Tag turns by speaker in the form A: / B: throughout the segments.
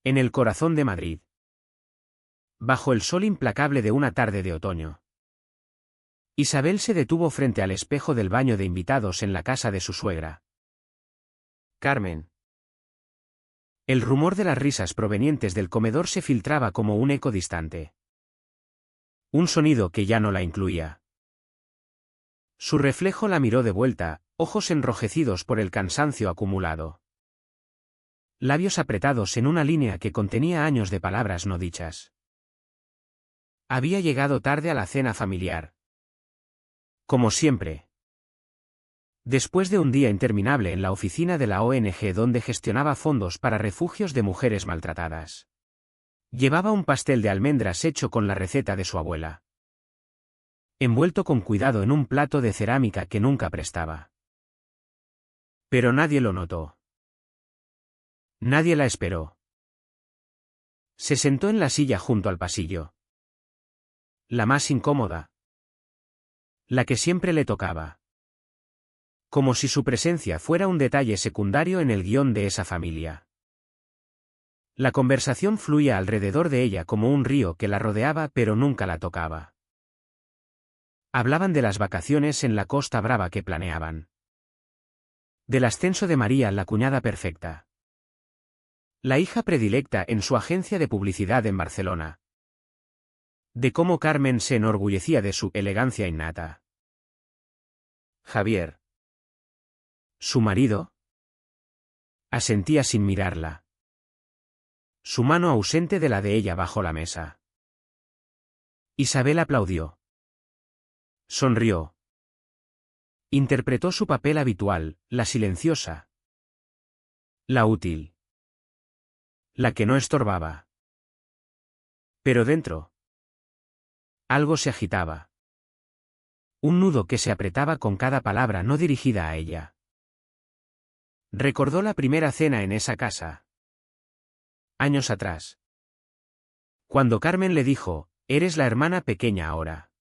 A: En el corazón de Madrid. Bajo el sol implacable de una tarde de otoño. Isabel se detuvo frente al espejo del baño de invitados en la casa de su suegra. Carmen. El rumor de las risas provenientes del comedor se filtraba como un eco distante. Un sonido que ya no la incluía. Su reflejo la miró de vuelta, ojos enrojecidos por el cansancio acumulado. Labios apretados en una línea que contenía años de palabras no dichas. Había llegado tarde a la cena familiar. Como siempre. Después de un día interminable en la oficina de la ONG donde gestionaba fondos para refugios de mujeres maltratadas. Llevaba un pastel de almendras hecho con la receta de su abuela. Envuelto con cuidado en un plato de cerámica que nunca prestaba. Pero nadie lo notó. Nadie la esperó. Se sentó en la silla junto al pasillo. La más incómoda. La que siempre le tocaba. Como si su presencia fuera un detalle secundario en el guión de esa familia. La conversación fluía alrededor de ella como un río que la rodeaba pero nunca la tocaba. Hablaban de las vacaciones en la Costa Brava que planeaban. Del ascenso de María, la cuñada perfecta. La hija predilecta en su agencia de publicidad en Barcelona. De cómo Carmen se enorgullecía de su elegancia innata. Javier. ¿Su marido? Asentía sin mirarla. Su mano ausente de la de ella bajo la mesa. Isabel aplaudió. Sonrió. Interpretó su papel habitual, la silenciosa. La útil. La que no estorbaba. Pero dentro. Algo se agitaba. Un nudo que se apretaba con cada palabra no dirigida a ella. Recordó la primera cena en esa casa. Años atrás. Cuando Carmen le dijo, «Eres la hermana pequeña ahora.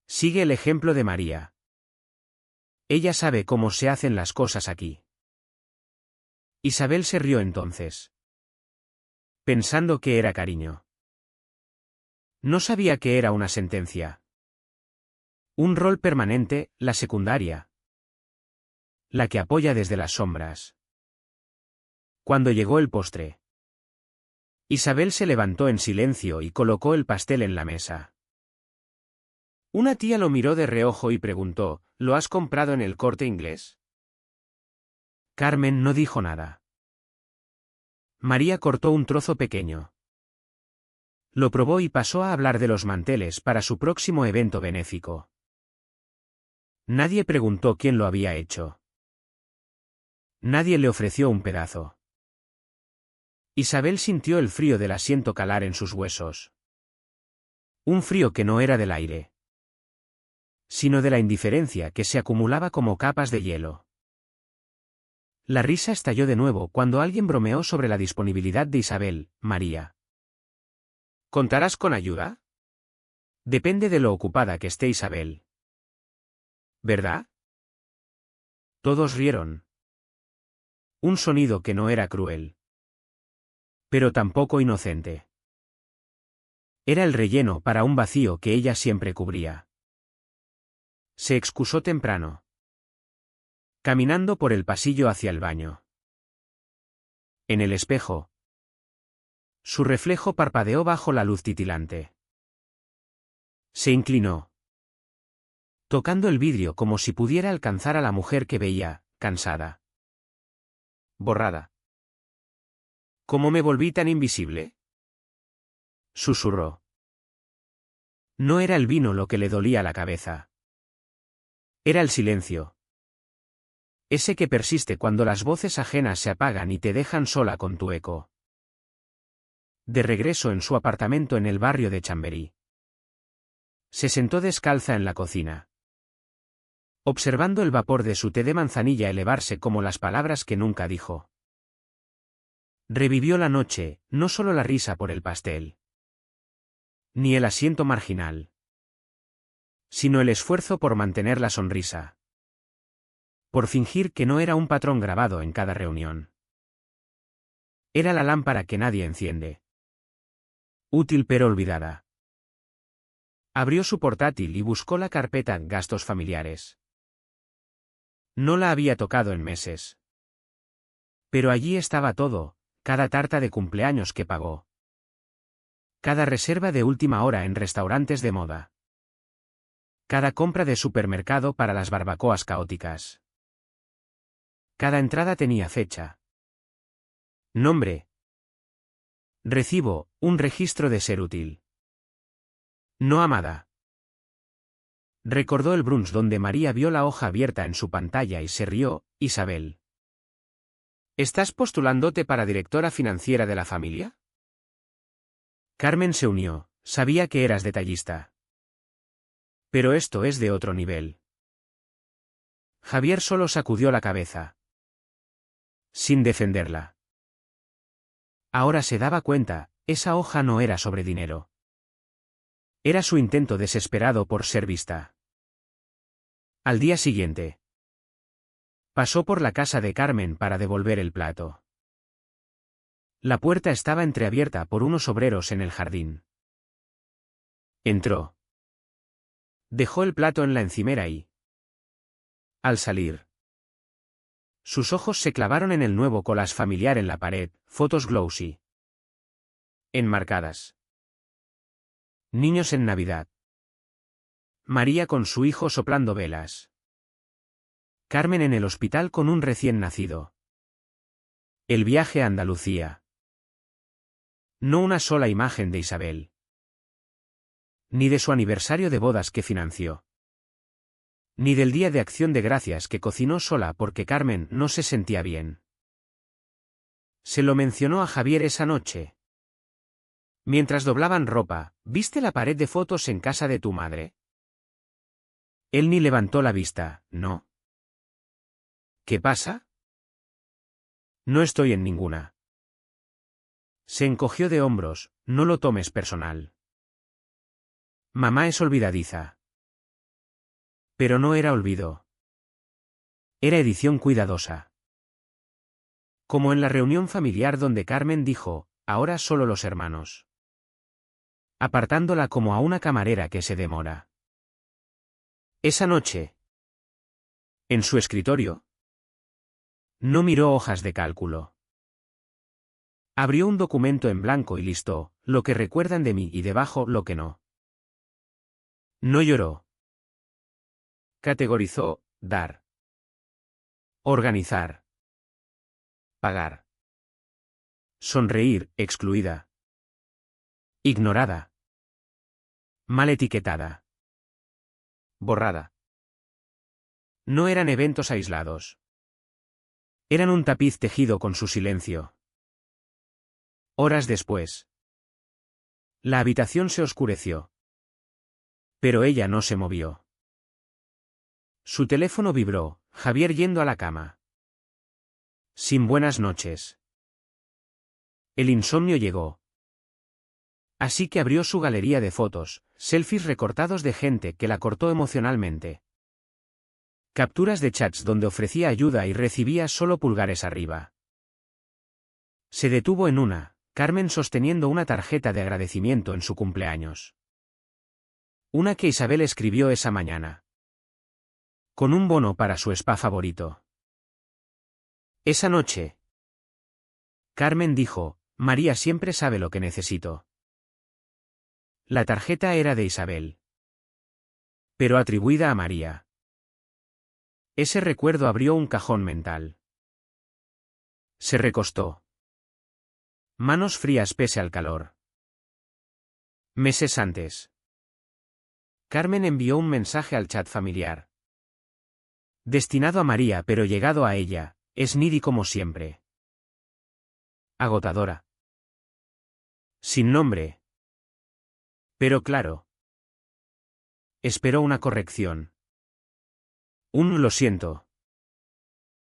A: Sigue el ejemplo de María. Ella sabe cómo se hacen las cosas aquí». Isabel se rió entonces. Pensando que era cariño. No sabía que era una sentencia. Un rol permanente, la secundaria. La que apoya desde las sombras. Cuando llegó el postre. Isabel se levantó en silencio y colocó el pastel en la mesa. Una tía lo miró de reojo y preguntó, ¿lo has comprado en el Corte Inglés? Carmen no dijo nada. María cortó un trozo pequeño. Lo probó y pasó a hablar de los manteles para su próximo evento benéfico. Nadie preguntó quién lo había hecho. Nadie le ofreció un pedazo. Isabel sintió el frío del asiento calar en sus huesos. Un frío que no era del aire, sino de la indiferencia que se acumulaba como capas de hielo. La risa estalló de nuevo cuando alguien bromeó sobre la disponibilidad de Isabel, María. ¿Contarás con ayuda? Depende de lo ocupada que esté Isabel. ¿Verdad? Todos rieron. Un sonido que no era cruel. Pero tampoco inocente. Era el relleno para un vacío que ella siempre cubría. Se excusó temprano. Caminando por el pasillo hacia el baño. En el espejo. Su reflejo parpadeó bajo la luz titilante. Se inclinó. Tocando el vidrio como si pudiera alcanzar a la mujer que veía, cansada. Borrada. ¿Cómo me volví tan invisible? Susurró. No era el vino lo que le dolía la cabeza. Era el silencio. Ese que persiste cuando las voces ajenas se apagan y te dejan sola con tu eco. De regreso en su apartamento en el barrio de Chamberí. Se sentó descalza en la cocina. Observando el vapor de su té de manzanilla elevarse como las palabras que nunca dijo. Revivió la noche, no solo la risa por el pastel. Ni el asiento marginal. Sino el esfuerzo por mantener la sonrisa. Por fingir que no era un patrón grabado en cada reunión. Era la lámpara que nadie enciende. Útil pero olvidada. Abrió su portátil y buscó la carpeta Gastos familiares. No la había tocado en meses. Pero allí estaba todo, cada tarta de cumpleaños que pagó. Cada reserva de última hora en restaurantes de moda. Cada compra de supermercado para las barbacoas caóticas. Cada entrada tenía fecha. Nombre. Recibo, un registro de ser útil. No amada. Recordó el brunch donde María vio la hoja abierta en su pantalla y se rió. Isabel. ¿Estás postulándote para directora financiera de la familia? Carmen se unió, sabía que eras detallista. Pero esto es de otro nivel. Javier solo sacudió la cabeza. Sin defenderla. Ahora se daba cuenta, esa hoja no era sobre dinero. Era su intento desesperado por ser vista. Al día siguiente. Pasó por la casa de Carmen para devolver el plato. La puerta estaba entreabierta por unos obreros en el jardín. Entró. Dejó el plato en la encimera y... Al salir. Sus ojos se clavaron en el nuevo collage familiar en la pared, fotos glossy. Enmarcadas. Niños en Navidad. María con su hijo soplando velas. Carmen en el hospital con un recién nacido. El viaje a Andalucía. No una sola imagen de Isabel. Ni de su aniversario de bodas que financió. Ni del día de Acción de Gracias que cocinó sola porque Carmen no se sentía bien. Se lo mencionó a Javier esa noche. Mientras doblaban ropa, ¿viste la pared de fotos en casa de tu madre? Él ni levantó la vista, no. ¿Qué pasa? No estoy en ninguna. Se encogió de hombros, no lo tomes personal. Mamá es olvidadiza. Pero no era olvido. Era edición cuidadosa. Como en la reunión familiar donde Carmen dijo, ahora solo los hermanos. Apartándola como a una camarera que se demora. Esa noche. En su escritorio. No miró hojas de cálculo. Abrió un documento en blanco y listó, lo que recuerdan de mí y debajo lo que no. No lloró. Categorizó, dar. Organizar. Pagar. Sonreír, excluida. Ignorada. Mal etiquetada. Borrada. No eran eventos aislados. Eran un tapiz tejido con su silencio. Horas después. La habitación se oscureció. Pero ella no se movió. Su teléfono vibró, Javier yendo a la cama. Sin buenas noches. El insomnio llegó. Así que abrió su galería de fotos, selfies recortados de gente que la cortó emocionalmente. Capturas de chats donde ofrecía ayuda y recibía solo pulgares arriba. Se detuvo en una, Carmen sosteniendo una tarjeta de agradecimiento en su cumpleaños. Una que Isabel escribió esa mañana. Con un bono para su spa favorito. Esa noche. Carmen dijo, María siempre sabe lo que necesito. La tarjeta era de Isabel. Pero atribuida a María. Ese recuerdo abrió un cajón mental. Se recostó. Manos frías pese al calor. Meses antes. Carmen envió un mensaje al chat familiar. Destinado a María pero llegado a ella, es needy como siempre. Agotadora. Sin nombre. Pero claro. Esperó una corrección. Un lo siento.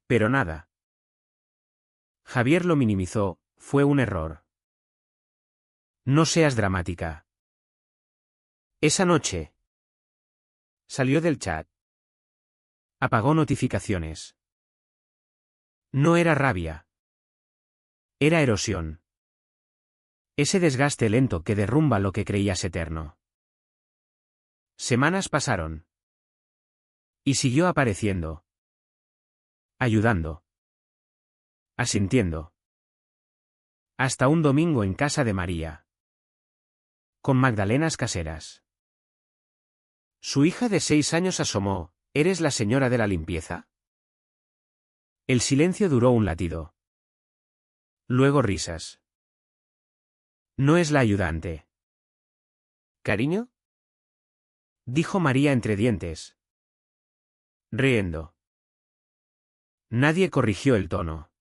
A: Pero nada. Javier lo minimizó, fue un error. No seas dramática. Esa noche. Salió del chat. Apagó notificaciones. No era rabia. Era erosión. Ese desgaste lento que derrumba lo que creías eterno. Semanas pasaron. Y siguió apareciendo. Ayudando. Asintiendo. Hasta un domingo en casa de María. Con magdalenas caseras. Su hija de 6 años asomó. ¿Eres la señora de la limpieza? El silencio duró un latido. Luego risas. No es la ayudante. ¿Cariño? Dijo María entre dientes. Riendo. Nadie corrigió el tono.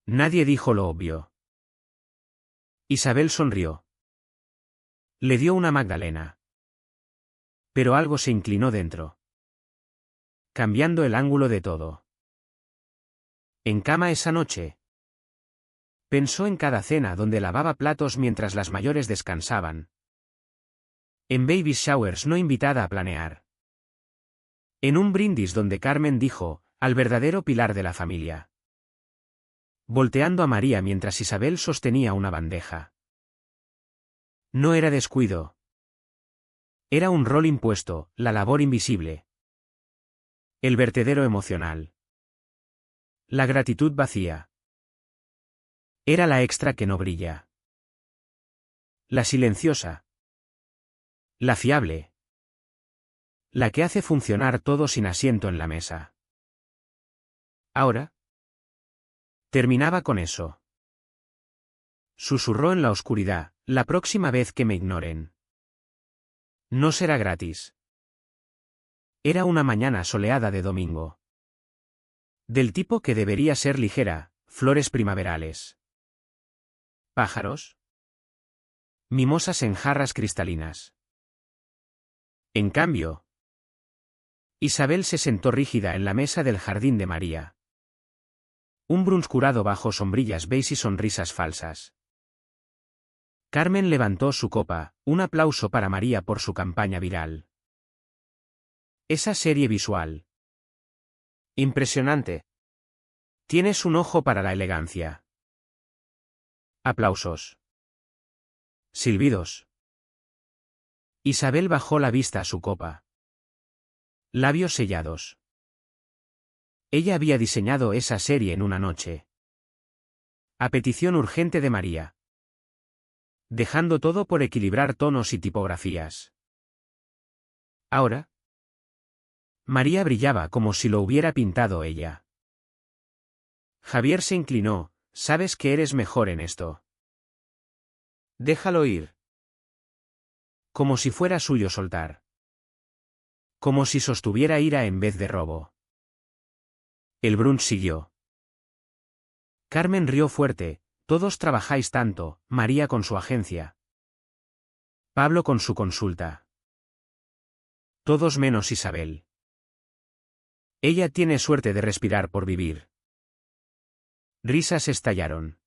A: Nadie dijo lo obvio. Isabel sonrió. Le dio una magdalena. Pero algo se inclinó dentro. Cambiando el ángulo de todo. En cama esa noche. Pensó en cada cena donde lavaba platos mientras las mayores descansaban. En baby showers no invitada a planear. En un brindis donde Carmen dijo, al verdadero pilar de la familia. Volteando a María mientras Isabel sostenía una bandeja. No era descuido. Era un rol impuesto, la labor invisible. El vertedero emocional. La gratitud vacía. Era la extra que no brilla. La silenciosa. La fiable. La que hace funcionar todo sin asiento en la mesa. Ahora. Terminaba con eso. Susurró en la oscuridad, la próxima vez que me ignoren. No será gratis. Era una mañana soleada de domingo. Del tipo que debería ser ligera, flores primaverales. Pájaros. Mimosas en jarras cristalinas. En cambio, Isabel se sentó rígida en la mesa del jardín de María. Un brunch curado bajo sombrillas beige y sonrisas falsas. Carmen levantó su copa, un aplauso para María por su campaña viral. Esa serie visual. Impresionante. Tienes un ojo para la elegancia. Aplausos. Silbidos. Isabel bajó la vista a su copa. Labios sellados. Ella había diseñado esa serie en una noche. A petición urgente de María. Dejando todo por equilibrar tonos y tipografías. Ahora. María brillaba como si lo hubiera pintado ella. Javier se inclinó, sabes que eres mejor en esto. Déjalo ir. Como si fuera suyo soltar. Como si sostuviera ira en vez de robo. El brunch siguió. Carmen rió fuerte, todos trabajáis tanto, María con su agencia. Pablo con su consulta. Todos menos Isabel. Ella tiene suerte de respirar por vivir. Risas estallaron.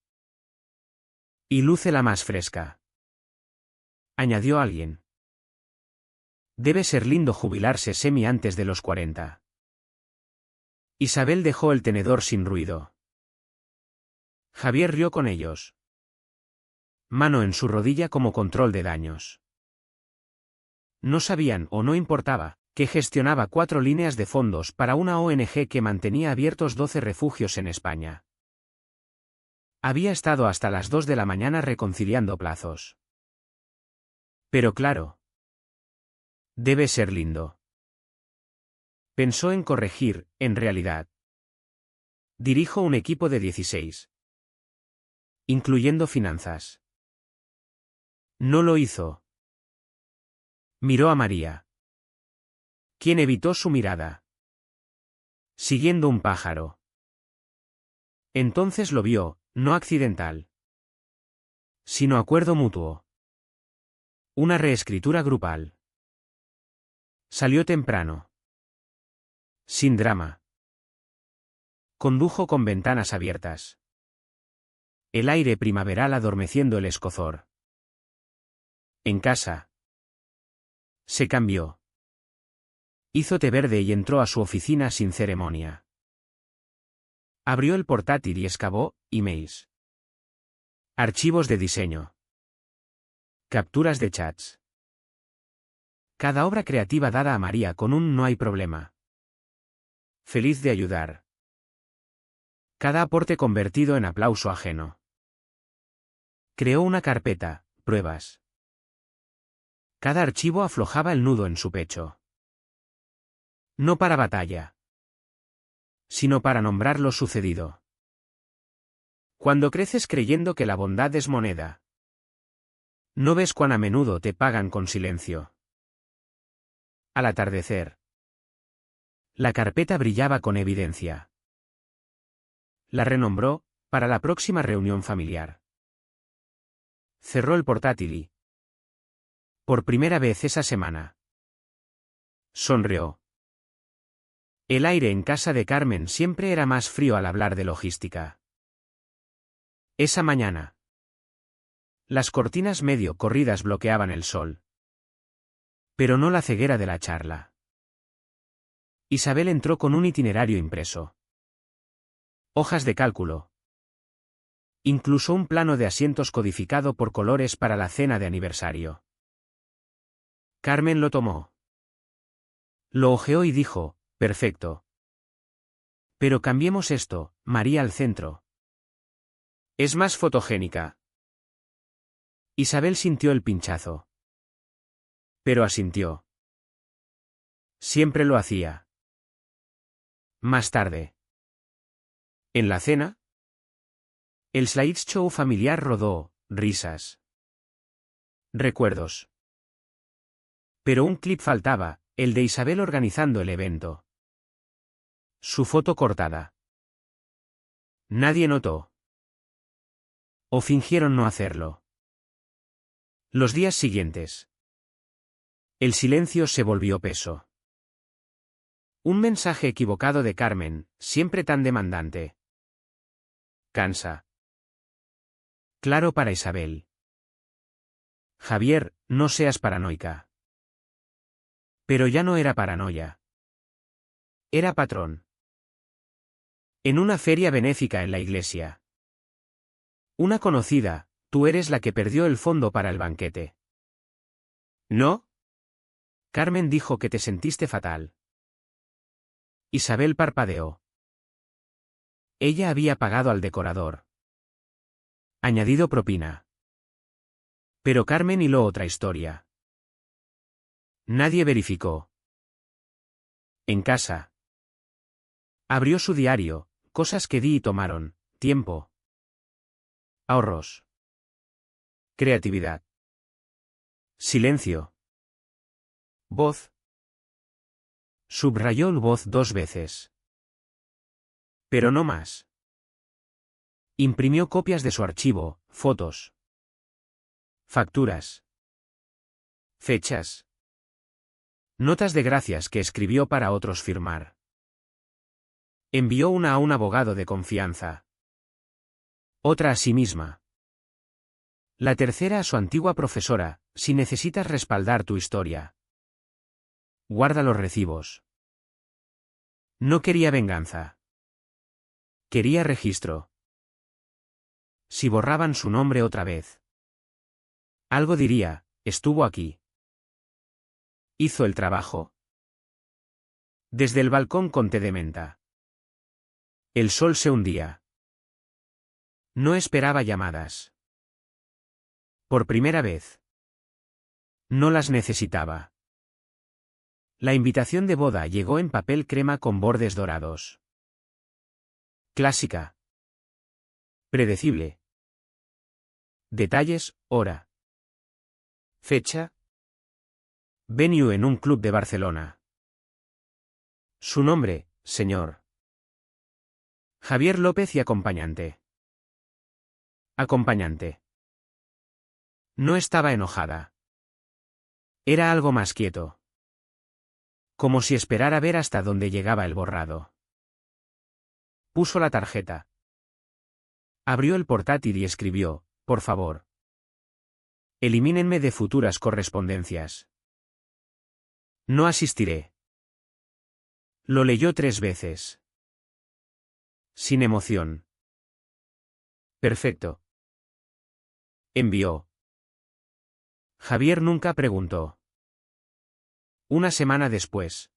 A: Y luce la más fresca. Añadió alguien. Debe ser lindo jubilarse semi antes de los 40. Isabel dejó el tenedor sin ruido. Javier rió con ellos. Mano en su rodilla como control de daños. No sabían, o no importaba, que gestionaba 4 líneas de fondos para una ONG que mantenía abiertos 12 refugios en España. Había estado hasta las 2 de la mañana reconciliando plazos. Pero claro. Debe ser lindo. Pensó en corregir, en realidad. Dirijo un equipo de 16. Incluyendo finanzas. No lo hizo. Miró a María. Quien evitó su mirada. Siguiendo un pájaro. Entonces lo vio, no accidental. Sino acuerdo mutuo. Una reescritura grupal. Salió temprano. Sin drama. Condujo con ventanas abiertas. El aire primaveral adormeciendo el escozor. En casa. Se cambió. Hizo té verde y entró a su oficina sin ceremonia. Abrió el portátil y excavó emails. Archivos de diseño. Capturas de chats. Cada obra creativa dada a María con un no hay problema. Feliz de ayudar. Cada aporte convertido en aplauso ajeno. Creó una carpeta, pruebas. Cada archivo aflojaba el nudo en su pecho. No para batalla, sino para nombrar lo sucedido. Cuando creces creyendo que la bondad es moneda, no ves cuán a menudo te pagan con silencio. Al atardecer, la carpeta brillaba con evidencia. La renombró, para la próxima reunión familiar. Cerró el portátil y, por primera vez esa semana, sonrió. El aire en casa de Carmen siempre era más frío al hablar de logística. Esa mañana, las cortinas medio corridas bloqueaban el sol. Pero no la ceguera de la charla. Isabel entró con un itinerario impreso. Hojas de cálculo. Incluso un plano de asientos codificado por colores para la cena de aniversario. Carmen lo tomó. Lo hojeó y dijo, perfecto. Pero cambiemos esto, María al centro. Es más fotogénica. Isabel sintió el pinchazo. Pero asintió. Siempre lo hacía. Más tarde. En la cena, el slideshow familiar rodó, risas. Recuerdos. Pero un clip faltaba, el de Isabel organizando el evento. Su foto cortada. Nadie notó. O fingieron no hacerlo. Los días siguientes. El silencio se volvió peso. Un mensaje equivocado de Carmen, siempre tan demandante. Cansa. Claro para Isabel. Javier, no seas paranoica. Pero ya no era paranoia. Era patrón. En una feria benéfica en la iglesia. Una conocida, tú eres la que perdió el fondo para el banquete. ¿No? Carmen dijo que te sentiste fatal. Isabel parpadeó. Ella había pagado al decorador. Añadido propina. Pero Carmen hiló otra historia. Nadie verificó. En casa. Abrió su diario, cosas que di y tomaron, tiempo. Ahorros. Creatividad. Silencio. Voz. Subrayó el voz 2 veces. Pero no más. Imprimió copias de su archivo, fotos. Facturas. Fechas. Notas de gracias que escribió para otros firmar. Envió una a un abogado de confianza. Otra a sí misma. La tercera a su antigua profesora, si necesitas respaldar tu historia. Guarda los recibos. No quería venganza. Quería registro. Si borraban su nombre otra vez. Algo diría, estuvo aquí. Hizo el trabajo. Desde el balcón con té de menta. El sol se hundía. No esperaba llamadas. Por primera vez. No las necesitaba. La invitación de boda llegó en papel crema con bordes dorados. Clásica. Predecible. Detalles, hora. Fecha. Venue en un club de Barcelona. Su nombre, señor. Javier López y acompañante. Acompañante. No estaba enojada. Era algo más quieto. Como si esperara ver hasta dónde llegaba el borrado. Puso la tarjeta. Abrió el portátil y escribió, por favor. Elimínenme de futuras correspondencias. No asistiré. Lo leyó 3 veces. Sin emoción. Perfecto. Envió. Javier nunca preguntó. Una semana después.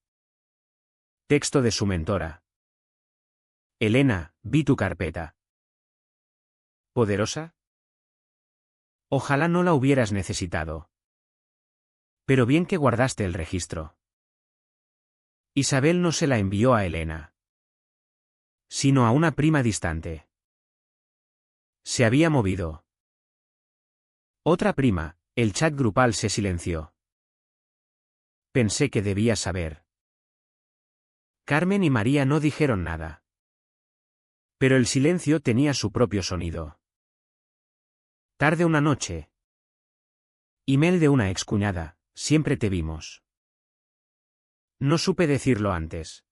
A: Texto de su mentora. Elena, vi tu carpeta. ¿Poderosa? Ojalá no la hubieras necesitado. Pero bien que guardaste el registro. Isabel no se la envió a Elena, sino a una prima distante. Se había movido. Otra prima, el chat grupal se silenció. Pensé que debía saber. Carmen y María no dijeron nada. Pero el silencio tenía su propio sonido. Tarde una noche. Email de una excuñada, siempre te vimos. No supe decirlo antes.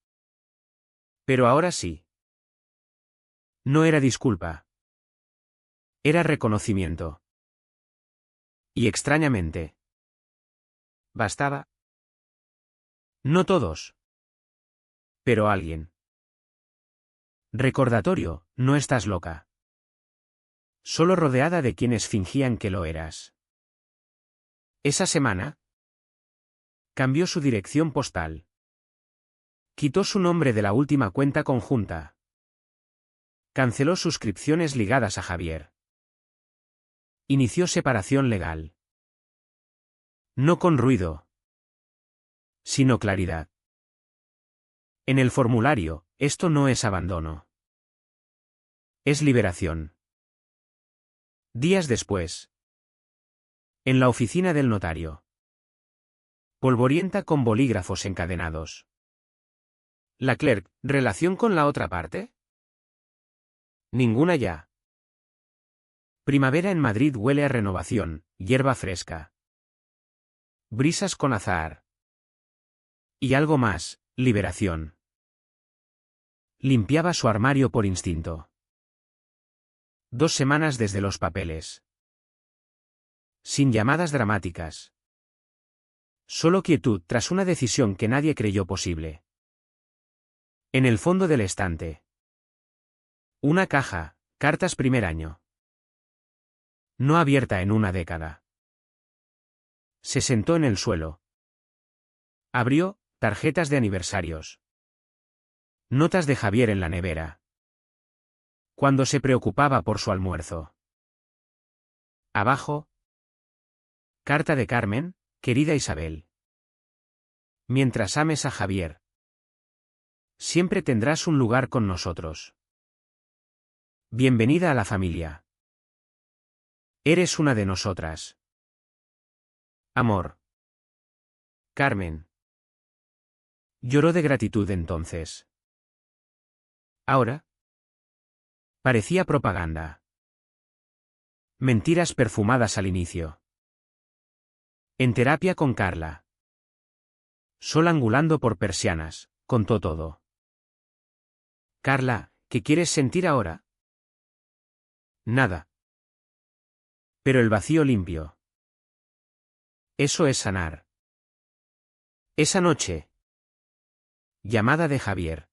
A: Pero ahora sí. No era disculpa. Era reconocimiento. Y extrañamente. ¿Bastaba? No todos. Pero alguien. Recordatorio, no estás loca. Solo rodeada de quienes fingían que lo eras. Esa semana. Cambió su dirección postal. Quitó su nombre de la última cuenta conjunta. Canceló suscripciones ligadas a Javier. Inició separación legal. No con ruido, sino claridad. En el formulario, esto no es abandono. Es liberación. Días después. En la oficina del notario. Polvorienta con bolígrafos encadenados. La clerk, ¿relación con la otra parte? Ninguna ya. Primavera en Madrid huele a renovación, hierba fresca. Brisas con azahar. Y algo más, liberación. Limpiaba su armario por instinto. 2 semanas desde los papeles. Sin llamadas dramáticas. Solo quietud tras una decisión que nadie creyó posible. En el fondo del estante. Una caja, cartas primer año. No abierta en una década. Se sentó en el suelo. Abrió, tarjetas de aniversarios. Notas de Javier en la nevera. Cuando se preocupaba por su almuerzo. Abajo. Carta de Carmen, querida Isabel. Mientras ames a Javier, siempre tendrás un lugar con nosotros. Bienvenida a la familia. Eres una de nosotras. Amor. Carmen. Lloró de gratitud entonces. Ahora. Parecía propaganda. Mentiras perfumadas al inicio. En terapia con Carla. Sol angulando por persianas, contó todo. Carla, ¿qué quieres sentir ahora? Nada. Pero el vacío limpio. Eso es sanar. Esa noche. Llamada de Javier.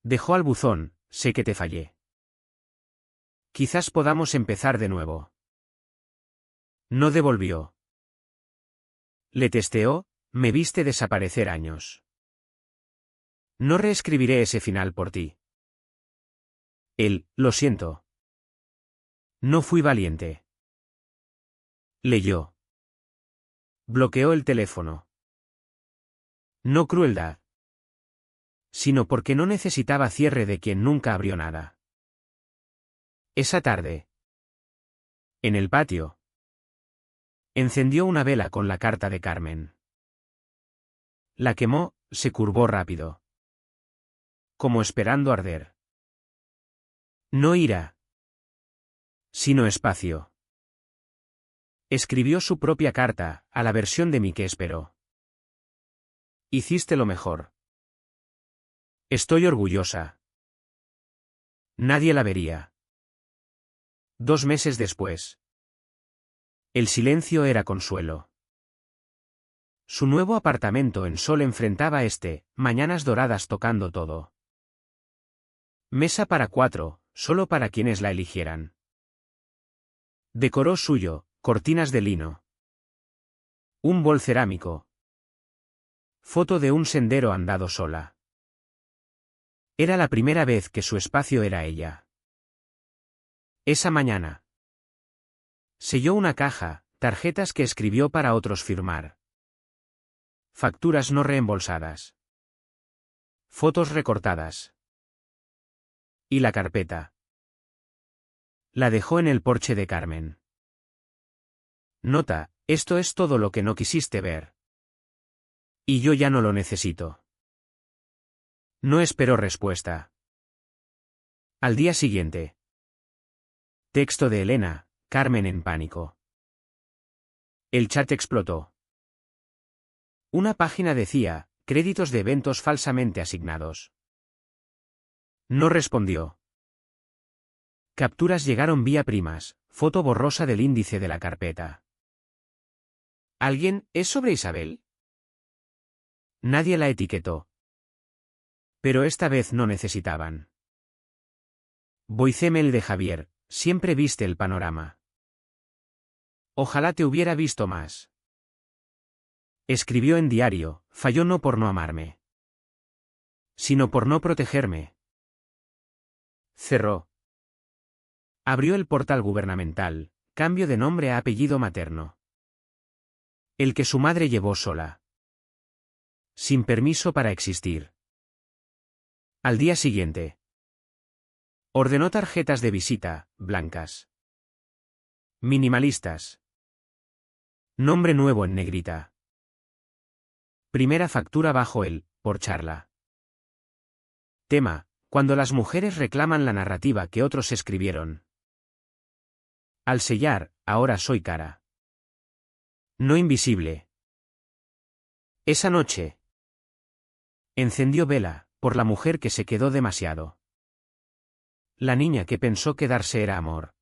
A: Dejó al buzón, sé que te fallé. Quizás podamos empezar de nuevo. No devolvió. Le testeó, me viste desaparecer años. No reescribiré ese final por ti. Él, lo siento. No fui valiente. Leyó. Bloqueó el teléfono. No crueldad. Sino porque no necesitaba cierre de quien nunca abrió nada. Esa tarde. En el patio. Encendió una vela con la carta de Carmen. La quemó, se curvó rápido. Como esperando arder. No ira. Sino espacio. Escribió su propia carta, a la versión de mí que esperó. Hiciste lo mejor. Estoy orgullosa. Nadie la vería. 2 meses después. El silencio era consuelo. Su nuevo apartamento en Sol enfrentaba mañanas doradas tocando todo. Mesa para 4, solo para quienes la eligieran. Decoró suyo, cortinas de lino. Un bol cerámico. Foto de un sendero andado sola. Era la primera vez que su espacio era ella. Esa mañana. Selló una caja, tarjetas que escribió para otros firmar. Facturas no reembolsadas. Fotos recortadas. Y la carpeta. La dejó en el porche de Carmen. Nota, esto es todo lo que no quisiste ver. Y yo ya no lo necesito. No esperó respuesta. Al día siguiente. Texto de Elena, Carmen en pánico. El chat explotó. Una página decía, créditos de eventos falsamente asignados. No respondió. Capturas llegaron vía primas, foto borrosa del índice de la carpeta. ¿Alguien es sobre Isabel? Nadie la etiquetó. Pero esta vez no necesitaban. Voicemail de Javier, siempre viste el panorama. Ojalá te hubiera visto más. Escribió en diario, falló no por no amarme, sino por no protegerme. Cerró. Abrió el portal gubernamental, cambio de nombre a apellido materno. El que su madre llevó sola. Sin permiso para existir. Al día siguiente. Ordenó tarjetas de visita, blancas. Minimalistas. Nombre nuevo en negrita. Primera factura bajo el, por charla. Tema, cuando las mujeres reclaman la narrativa que otros escribieron. Al sellar, ahora soy cara. No invisible. Esa noche. Encendió vela, por la mujer que se quedó demasiado. La niña que pensó quedarse era amor.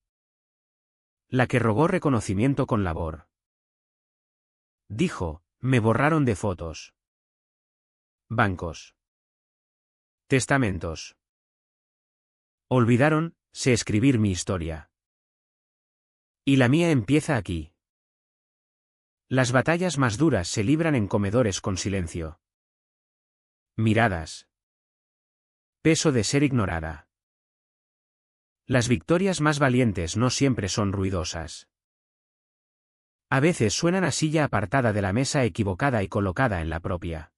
A: La que rogó reconocimiento con labor. Dijo, me borraron de fotos. Bancos. Testamentos. Olvidaron, sé escribir mi historia. Y la mía empieza aquí. Las batallas más duras se libran en comedores con silencio. Miradas. Peso de ser ignorada. Las victorias más valientes no siempre son ruidosas. A veces suenan a silla apartada de la mesa equivocada y colocada en la propia.